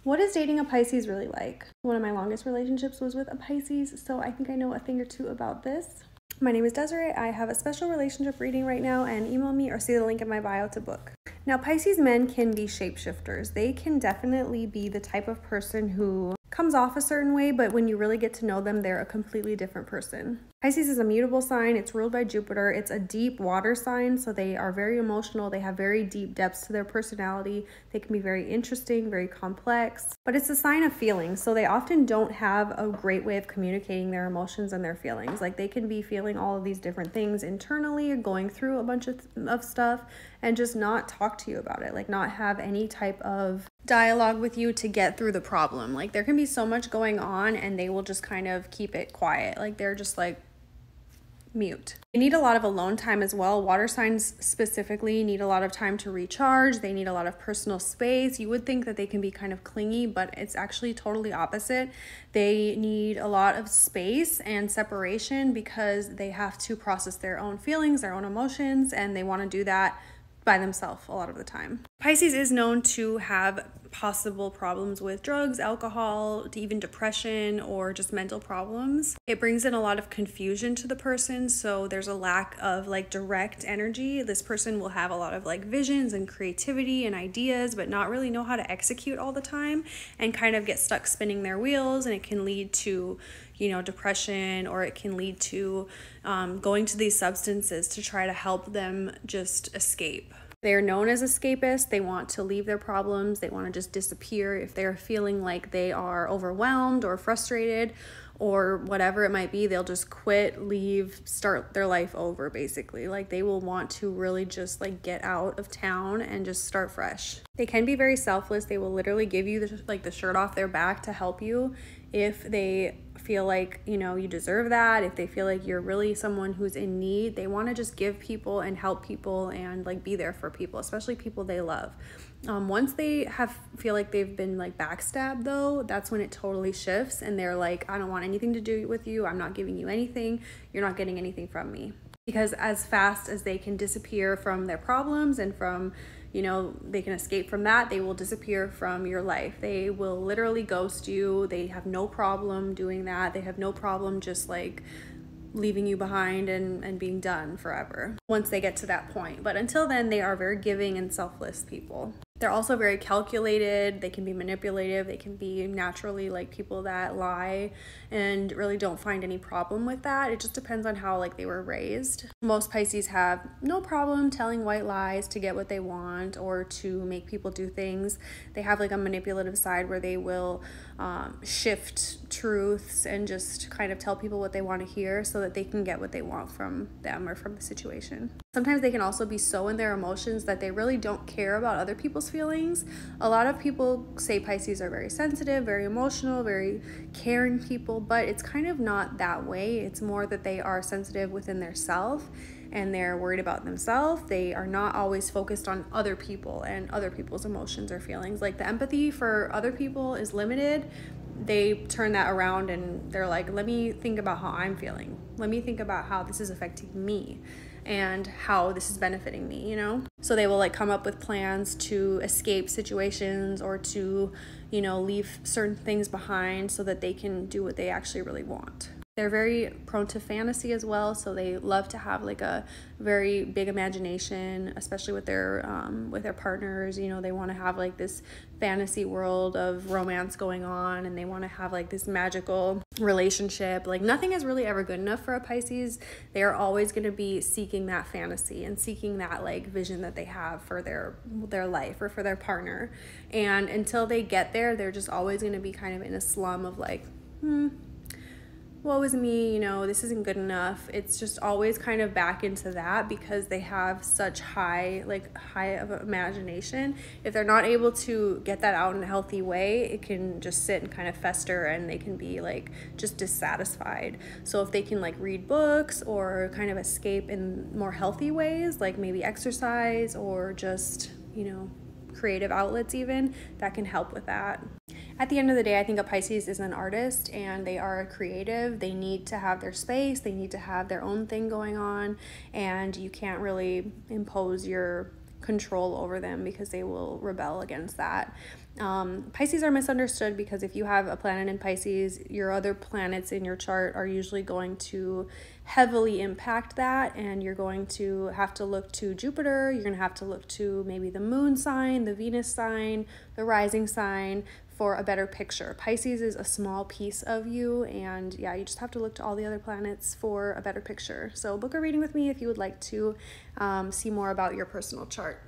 What is dating a Pisces really like? One of my longest relationships was with a Pisces, so I think I know a thing or two about this. My name is Desiree. I have a special relationship reading right now, and email me or see the link in my bio to book. Now, Pisces men can be shapeshifters. They can definitely be the type of person who comes off a certain way, but when you really get to know them, they're a completely different person. Pisces is a mutable sign. It's ruled by Jupiter. It's a deep water sign, so they are very emotional. They have very deep depths to their personality. They can be very interesting, very complex, but it's a sign of feelings, so they often don't have a great way of communicating their emotions and their feelings. Like, they can be feeling all of these different things internally or going through a bunch of stuff and just not talk to you about it, like not have any type of dialogue with you to get through the problem. Like, there can be so much going on and they will just kind of keep it quiet. Like, they're just like mute. They need a lot of alone time as well. Water signs specifically need a lot of time to recharge. They need a lot of personal space. You would think that they can be kind of clingy, but it's actually totally opposite. They need a lot of space and separation because they have to process their own feelings, their own emotions, and they want to do that by themselves a lot of the time. Pisces is known to have possible problems with drugs, alcohol, even depression, or just mental problems. It brings in a lot of confusion to the person, so there's a lack of like direct energy. This person will have a lot of like visions and creativity and ideas, but not really know how to execute all the time and kind of get stuck spinning their wheels, and it can lead to, you know, depression, or it can lead to going to these substances to try to help them just escape. They are known as escapists. They want to leave their problems. They want to just disappear. If they're feeling like they are overwhelmed or frustrated or whatever it might be, they'll just quit, leave, start their life over, basically. Like, they will want to really just like get out of town and just start fresh. They can be very selfless. They will literally give you the shirt off their back to help you if they feel like, you know, you deserve that. If they feel like you're really someone who's in need, they want to just give people and help people and like be there for people, especially people they love. Once they feel like they've been like backstabbed though, that's when it totally shifts and they're like, I don't want anything to do with you. I'm not giving you anything. You're not getting anything from me. Because as fast as they can disappear from their problems and from, you know, they can escape from that, they will disappear from your life. They will literally ghost you. They have no problem doing that. They have no problem just like leaving you behind and being done forever once they get to that point. But until then, they are very giving and selfless people. They're also very calculated. They can be manipulative. They can be naturally like people that lie and really don't find any problem with that. It just depends on how like they were raised. Most Pisces have no problem telling white lies to get what they want or to make people do things. They have like a manipulative side where they will shift truths and just kind of tell people what they want to hear so that they can get what they want from them or from the situation. Sometimes they can also be so in their emotions that they really don't care about other people's feelings. A lot of people say Pisces are very sensitive, very emotional, very caring people, but it's kind of not that way. It's more that they are sensitive within their self and they're worried about themselves. They are not always focused on other people and other people's emotions or feelings. Like, the empathy for other people is limited. They turn that around and they're like, let me think about how I'm feeling. Let me think about how this is affecting me and how this is benefiting me, you know? So they will like come up with plans to escape situations or to, you know, leave certain things behind so that they can do what they actually really want. They're very prone to fantasy as well, so they love to have like a very big imagination, especially with their partners. You know, they want to have like this fantasy world of romance going on, and they want to have like this magical relationship. Like, nothing is really ever good enough for a Pisces. They are always going to be seeking that fantasy and seeking that like vision that they have for their life or for their partner. And until they get there, they're just always going to be kind of in a slum of like, woe is me, you know, this isn't good enough. It's just always kind of back into that because they have such high of imagination. If they're not able to get that out in a healthy way, it can just sit and kind of fester and they can be like just dissatisfied. So if they can like read books or kind of escape in more healthy ways, like maybe exercise or just, you know, creative outlets even, that can help with that. At the end of the day, I think a Pisces is an artist and they are creative. They need to have their space. They need to have their own thing going on, and you can't really impose your control over them because they will rebel against that. Pisces are misunderstood because if you have a planet in Pisces, your other planets in your chart are usually going to heavily impact that, and you're going to have to look to Jupiter, you're going to have to look to maybe the moon sign, the Venus sign, the rising sign for a better picture. Pisces is a small piece of you, and yeah, you just have to look to all the other planets for a better picture. So book a reading with me if you would like to see more about your personal chart.